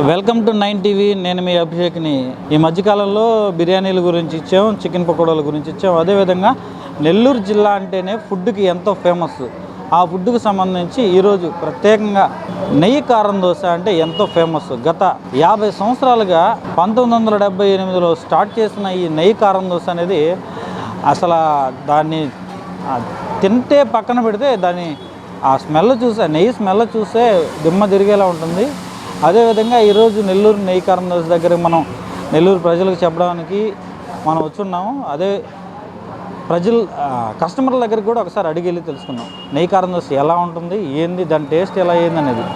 Welcome to 9 TV. నేను మీ అభిషేక్ని. ఈ మధ్యకాలంలో బిర్యానీల గురించి ఇచ్చాం, చికెన్ పకోడాల గురించి ఇచ్చాం. అదేవిధంగా నెల్లూరు జిల్లా అంటేనే ఫుడ్కి ఎంతో ఫేమస్. ఆ ఫుడ్కి సంబంధించి ఈరోజు ప్రత్యేకంగా నెయ్యి కారం దోశ అంటే ఎంతో ఫేమస్. గత 50 సంవత్సరాలుగా 1978లో స్టార్ట్ చేసిన ఈ నెయ్యి కారం దోశ అనేది అసలు దాన్ని తింటే పక్కన పెడితే దాన్ని ఆ స్మెల్ చూసే, నెయ్యి స్మెల్ చూసే దిమ్మ తిరిగేలా ఉంటుంది. అదేవిధంగా ఈరోజు నెల్లూరు నెయ్యి కారం దోశ దగ్గర మనం నెల్లూరు ప్రజలకు చెప్పడానికి మనం వచ్చున్నాము. అదే కస్టమర్ల దగ్గరికి కూడా ఒకసారి అడిగి వెళ్ళి తెలుసుకున్నాం నెయ్యి కారం దోశ ఎలా ఉంటుంది, ఏంది, దాని టేస్ట్ ఎలా అయింది అనేది.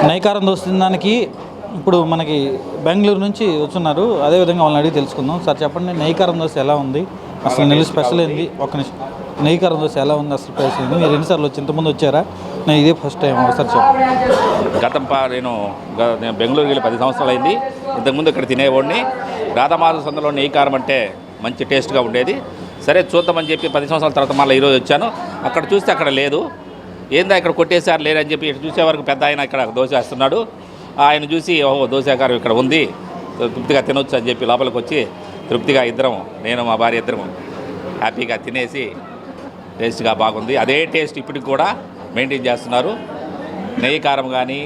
నెయ్యి కారం దోశ తినడానికి ఇప్పుడు మనకి బెంగళూరు నుంచి వచ్చున్నారు. అదేవిధంగా వాళ్ళని అడిగి తెలుసుకుందాం. సార్ చెప్పండి, నెయ్యి కారం దోశ ఎలా ఉంది, అసలు నెల్లూరు స్పెషల్ ఏంది? ఒక నిమిషం, నెయ్యి కారం దోశ ఎలా ఉంది, అసలు ప్రైస్ ఏంది? మీరు ఎన్నిసార్లు వచ్చి ఇంతకుముందు వచ్చారా? నేను ఇదే ఫస్ట్ టైం. ఒకసారి చెప్పండి. నేను బెంగళూరుకి వెళ్ళి 10 సంవత్సరాలు అయింది. ఇంతకుముందు ఇక్కడ తినేవాడిని. రాధామాధవ సందులో నెయ్యి కారం అంటే మంచి టేస్ట్గా ఉండేది. సరే చూద్దామని చెప్పి 10 సంవత్సరాల తర్వాత మళ్ళీ ఈరోజు వచ్చాను. అక్కడ చూస్తే అక్కడ లేదు. ఏందా ఇక్కడ కొట్టేసారు లేదని చెప్పి ఇటు చూసే వరకు పెద్ద ఆయన ఇక్కడ దోశ వేస్తున్నాడు. ఆయన చూసి ఓహో దోశకారం ఇక్కడ ఉంది, తృప్తిగా తినొచ్చు అని చెప్పి లోపలికి వచ్చి తృప్తిగా ఇద్దరం, నేను మా భార్య ఇద్దరం హ్యాపీగా తినేసి టేస్ట్గా బాగుంది. అదే టేస్ట్ ఇప్పటికి కూడా మెయింటైన్ చేస్తున్నారు. నెయ్యి కారం కానీ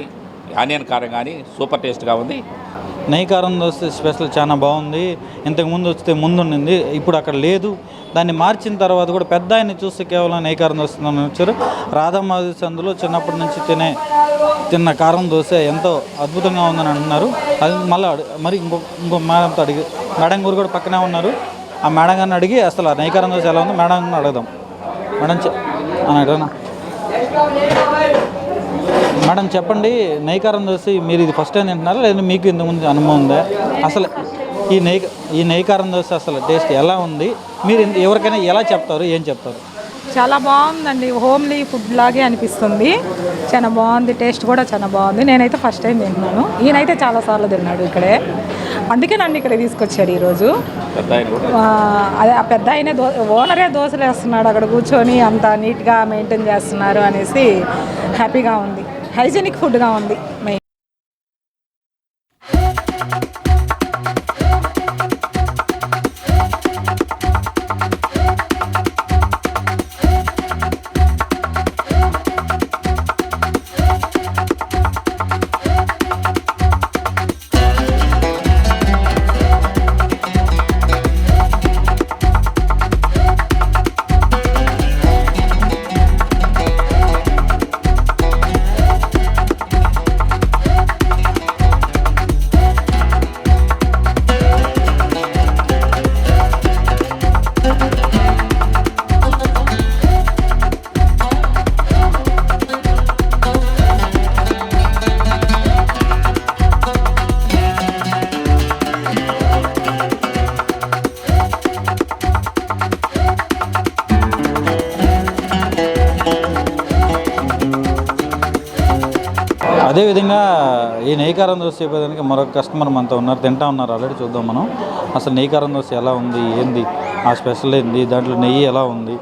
ఆనియన్ కారం కానీ సూపర్ టేస్ట్గా ఉంది. నెయ్యి కారం దోశ స్పెషల్ చాలా బాగుంది. ఇంతకుముందు వస్తే ముందు ఉండింది, ఇప్పుడు అక్కడ లేదు. దాన్ని మార్చిన తర్వాత కూడా పెద్ద ఆయన్ని చూస్తే కేవలం నెయ్యి కారం దోశ వచ్చారు. రాధామాధవ సందులో చిన్నప్పటి నుంచి తిన్న కారం దోశ ఎంతో అద్భుతంగా ఉందని అంటున్నారు. అది మరి ఇంకో మేడంతో అడిగి, మేడం గారు కూడా పక్కనే ఉన్నారు. ఆ మేడం గారిని అడిగి అసలు నెయ్యి కారం దోశ ఎలా ఉంది మేడం గారిని అడుగుదాం. మేడం చెప్పండి, నెయ్యి కారం దోశ మీరు ఇది ఫస్ట్ టైం తింటున్నారా లేదా మీకు ఇంతకుముందు అనుభవం ఉందా? అసలు ఈ నెయ్యి కారం దోశ అసలు టేస్ట్ ఎలా ఉంది? మీరు ఎవరికైనా ఎలా చెప్తారు, ఏం చెప్తారు? చాలా బాగుందండి. హోమ్లీ ఫుడ్ లాగే అనిపిస్తుంది. చాలా బాగుంది, టేస్ట్ కూడా చాలా బాగుంది. నేనైతే ఫస్ట్ టైం తింటున్నాను. ఈయనైతే చాలాసార్లు తిన్నాడు ఇక్కడే, అందుకే నన్ను ఇక్కడ తీసుకొచ్చారు ఈరోజు. అదే ఆ పెద్ద ఆయనే ఓనరే దోశలు వేస్తున్నాడు అక్కడ కూర్చొని, అంత నీట్గా మెయింటైన్ చేస్తున్నారు అనేసి హ్యాపీగా ఉంది. హైజీనిక్ ఫుడ్గా ఉంది. అదేవిధంగా ఈ నెయ్యి కారం దోశ చెప్పేదానికి మరొక కస్టమర్ మనతో ఉన్నారు, తింటా ఉన్నారు. ఆల్రెడీ చూద్దాం మనం. అసలు నెయ్యి కారం దోశ ఎలా ఉంది, ఏంది, ఆ స్పెషల్ ఏంది, దాంట్లో నెయ్యి ఎలా ఉంది,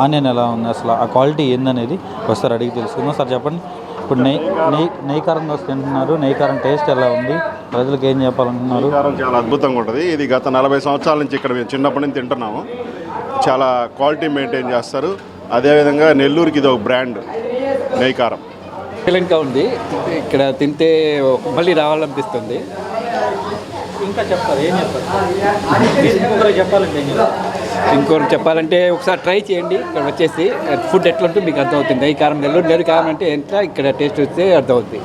ఆనియన్ ఎలా ఉంది, అసలు ఆ క్వాలిటీ ఏందనేది ఒకసారి అడిగి తెలుసుకుందాం. సార్ చెప్పండి, ఇప్పుడు నెయ్యి కారం దోశ తింటున్నారు, నెయ్యి కారం టేస్ట్ ఎలా ఉంది, ప్రజలకు ఏం చెప్పాలనుకున్నారు? కారం చాలా అద్భుతంగా ఉంటుంది. ఇది గత 40 సంవత్సరాల నుంచి ఇక్కడ మేము చిన్నప్పటి నుంచి తింటున్నాము. చాలా క్వాలిటీ మెయింటైన్ చేస్తారు. అదేవిధంగా నెల్లూరుకి ఇది ఒక బ్రాండ్ నెయ్యి కారం. ఎక్సలెంట్గా ఉంది. ఇక్కడ తింటే మళ్ళీ రావాలనిపిస్తుంది. ఇంకా చెప్తారు, ఏం చెప్తారు? చెప్పాలంటే ఇంకోటి చెప్పాలంటే ఒకసారి ట్రై చేయండి. ఇక్కడ వచ్చేసి ఫుడ్ ఎట్లా ఉంటుంది మీకు అర్థమవుతుంది. నెయ్యి కారం నెల్లూరు కారం అంటే ఎంత ఇక్కడ టేస్ట్ వస్తే అర్థమవుతుంది.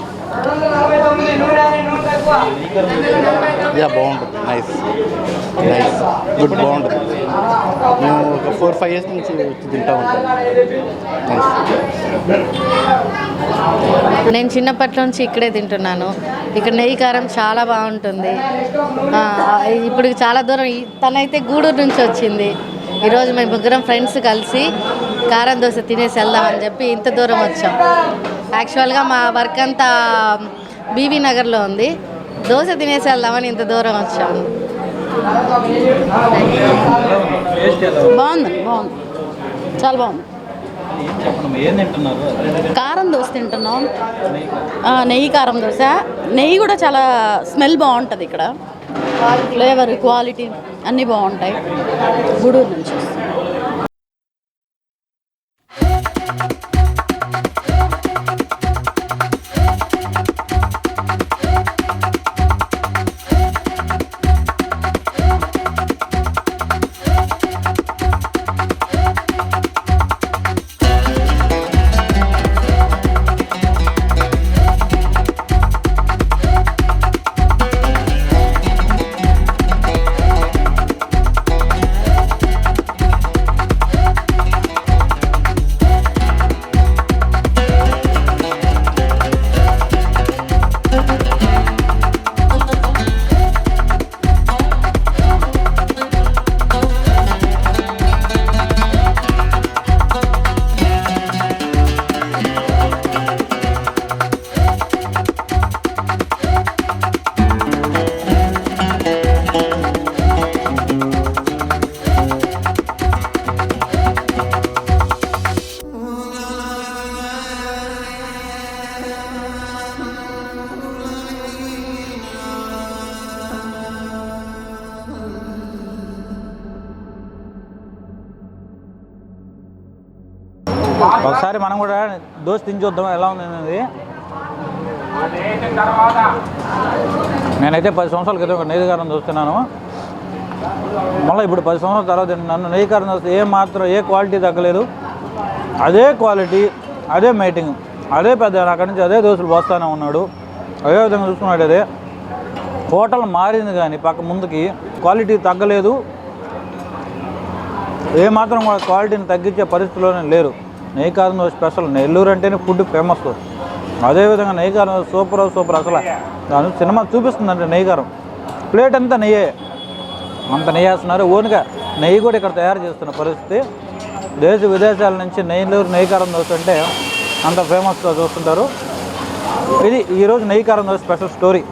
బాగుంటుంది. నైస్ గుడ్, బాగుంటుంది. మేము ఒక 4-5 years నుంచి తింటూ ఉంటాం. నేను చిన్నప్పటి నుంచి ఇక్కడే తింటున్నాను. ఇక్కడ నెయ్యి కారం చాలా బాగుంటుంది. ఇప్పుడు చాలా దూరం, తనైతే గూడూరు నుంచి వచ్చింది. ఈరోజు మేము ముగ్గురం ఫ్రెండ్స్ కలిసి కారం దోశ తినేసి వెళ్దామని చెప్పి ఇంత దూరం వచ్చాం. యాక్చువల్గా మా వర్క్ అంతా బీబీ నగర్లో ఉంది. దోశ తినేసి వెళ్దామని ఇంత దూరం వచ్చాము. బాగుంది, చాలా బాగుంది. కారం దోశ తింటున్నాం. నెయ్యి కారం దోశ. నెయ్యి కూడా చాలా స్మెల్ బాగుంటుంది. ఇక్కడ ఫ్లేవర్, క్వాలిటీ అన్నీ బాగుంటాయి. గూడూరు నుంచి ఒకసారి మనం కూడా దోశ తిని చూద్దాం ఎలా ఉంది అనేది. నేనైతే 10 సంవత్సరాల క్రితం ఒక నెయ్యి కారం చూస్తున్నాను. మళ్ళీ ఇప్పుడు 10 సంవత్సరాల తర్వాత తింటున్నాను. నెయ్యి కారం దోశ ఏ క్వాలిటీ తగ్గలేదు. అదే క్వాలిటీ, అదే మేటింగ్, అదే పెద్ద అక్కడి నుంచి అదే దోశలు పోస్తానే ఉన్నాడు. అదేవిధంగా చూసుకున్నాడు. అదే హోటల్ మారింది కానీ పక్క ముందుకి క్వాలిటీ తగ్గలేదు. ఏమాత్రం కూడా క్వాలిటీని తగ్గించే పరిస్థితిలోనే లేరు. నెయ్యి కారం దోశ స్పెషల్. నెల్లూరు అంటేనే ఫుడ్ ఫేమస్. అదేవిధంగా నెయ్యి కారం సూపర్ అసలు దాని సినిమా చూపిస్తుందంటే నెయ్యి కారం ప్లేట్ అంతా నెయ్యే, అంత నెయ్యి వేస్తున్నారు. ఓన్గా నెయ్యి కూడా ఇక్కడ తయారు చేస్తున్న పరిస్థితి. దేశ విదేశాల నుంచి నెయ్యి కారం దోశ అంటే అంత ఫేమస్గా చూస్తుంటారు. ఇది ఈరోజు నెయ్యి కారం dosa special story.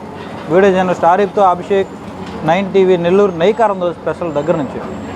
Video journalist ఆరిఫ్తో అభిషేక్, 9 TV నెల్లూరు నెయ్యి కారం దోశ స్పెషల్ దగ్గర నుంచి.